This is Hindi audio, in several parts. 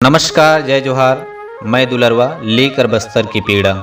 नमस्कार, जय जोहार। मैं दुलरवा लेकर बस्तर की पीड़ा।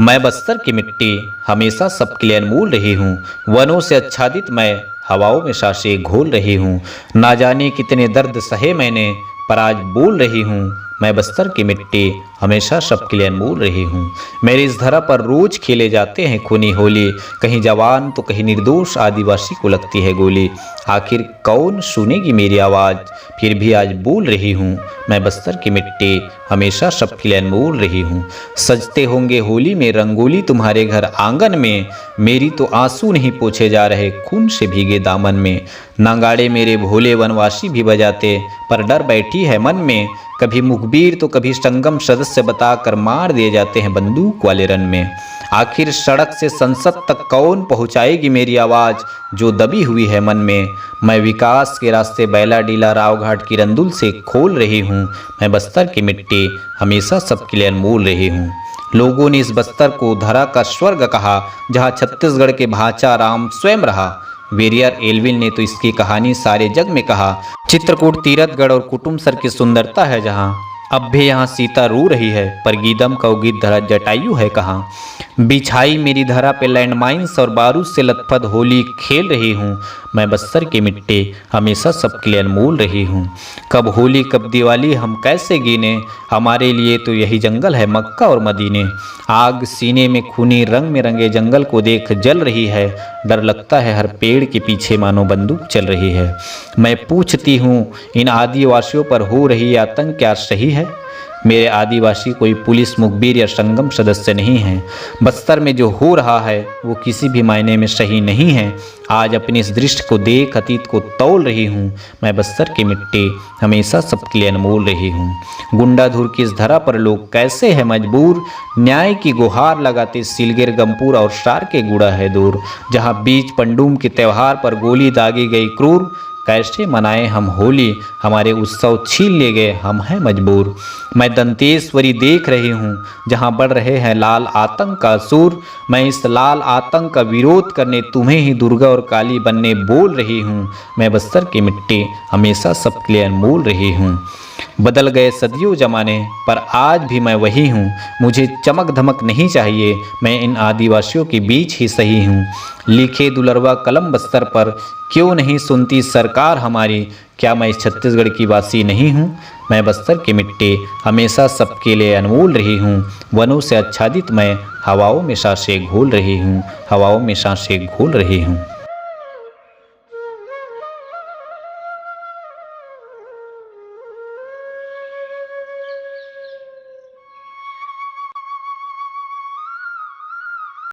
मैं बस्तर की मिट्टी हमेशा सबके लिए अनमोल रही हूँ। वनों से आच्छादित मैं हवाओं में सांसें घोल रही हूँ। ना जाने कितने दर्द सहे मैंने, पर आज बोल रही हूँ। मैं बस्तर की मिट्टी हमेशा सबके लिए अनमोल रही हूँ। मेरी इस धरा पर रोज खेले जाते हैं खूनी होली, कहीं जवान तो कहीं निर्दोष आदिवासी को लगती है गोली। आखिर कौन सुनेगी मेरी आवाज़, फिर भी आज बोल रही हूँ। मैं बस्तर की मिट्टी हमेशा सबके लिए अनमोल रही हूँ। सजते होंगे होली में रंगोली तुम्हारे घर आंगन में, मेरी तो आंसू नहीं पोंछे जा रहे खून से भीगे दामन में। नागाड़े मेरे भोले वनवासी भी बजाते, पर डर बैठी है मन में। कभी मुखबिर तो कभी संगम सदस्य बताकर मार दिए जाते हैं बंदूक वाले रन में। आखिर सड़क से संसद तक कौन पहुंचाएगी मेरी आवाज़, जो दबी हुई है मन में। मैं विकास के रास्ते बैला डीला रावघाट की रंदुल से खोल रही हूँ। मैं बस्तर की मिट्टी हमेशा सबके लिए अनमोल रही हूँ। लोगों ने इस बस्तर को धरा का स्वर्ग कहा, जहाँ छत्तीसगढ़ के भाचा राम स्वयं रहा। वेरियर एल्विन ने तो इसकी कहानी सारे जग में कहा। चित्रकूट, तीरथगढ़ और कुटुमसर की सुंदरता है जहाँ, अब भी यहाँ सीता रो रही है, पर गीदम का गीत धरा जटायु है कहाँ। बिछाई मेरी धरा पे लैंडमाइंस और बारूद से लथपथ होली खेल रही हूँ। मैं बस्तर की मिट्टी हमेशा सबके लिए अनमोल रही हूँ। कब होली कब दिवाली हम कैसे गिने, हमारे लिए तो यही जंगल है मक्का और मदीने। आग सीने में खूनी रंग में रंगे जंगल को देख जल रही है। डर लगता है हर पेड़ के पीछे मानो बंदूक चल रही है। मैं पूछती हूँ इन आदिवासियों पर हो रही आतंक क्या सही है। मेरे आदिवासी कोई पुलिस मुखबिर या संगम सदस्य नहीं है। बस्तर में जो हो रहा है वो किसी भी मायने में सही नहीं है। आज अपनी इस दृष्टि को देख अतीत को तौल रही हूँ। मैं बस्तर की मिट्टी हमेशा सबके लिए अनमोल रही हूँ। गुंडाधुर की इस धरा पर लोग कैसे हैं मजबूर, न्याय की गुहार लगाते सिलगिर गमपुर और सार के गुड़ा है दूर। जहाँ बीच पंडूम के त्यौहार पर गोली दागी गई क्रूर, कैसे मनाए हम होली, हमारे उत्सव छीन ले गए, हम हैं मजबूर। मैं दंतेश्वरी देख रही हूँ, जहाँ बढ़ रहे हैं लाल आतंक का सूर। मैं इस लाल आतंक का विरोध करने तुम्हें ही दुर्गा और काली बनने बोल रही हूँ। मैं बस्तर की मिट्टी हमेशा सबके लिए अनमोल रही हूँ। बदल गए सदियों जमाने, पर आज भी मैं वही हूँ। मुझे चमक धमक नहीं चाहिए, मैं इन आदिवासियों के बीच ही सही हूँ। लिखे दुलरवा कलम बस्तर पर, क्यों नहीं सुनती सरकार हमारी। क्या मैं इस छत्तीसगढ़ की वासी नहीं हूँ। मैं बस्तर की मिट्टी हमेशा सबके लिए अनमोल रही हूँ। वनों से आच्छादित मैं हवाओं में सांसें घोल रही हूँ। हवाओं में सांसें घोल रही हूँ।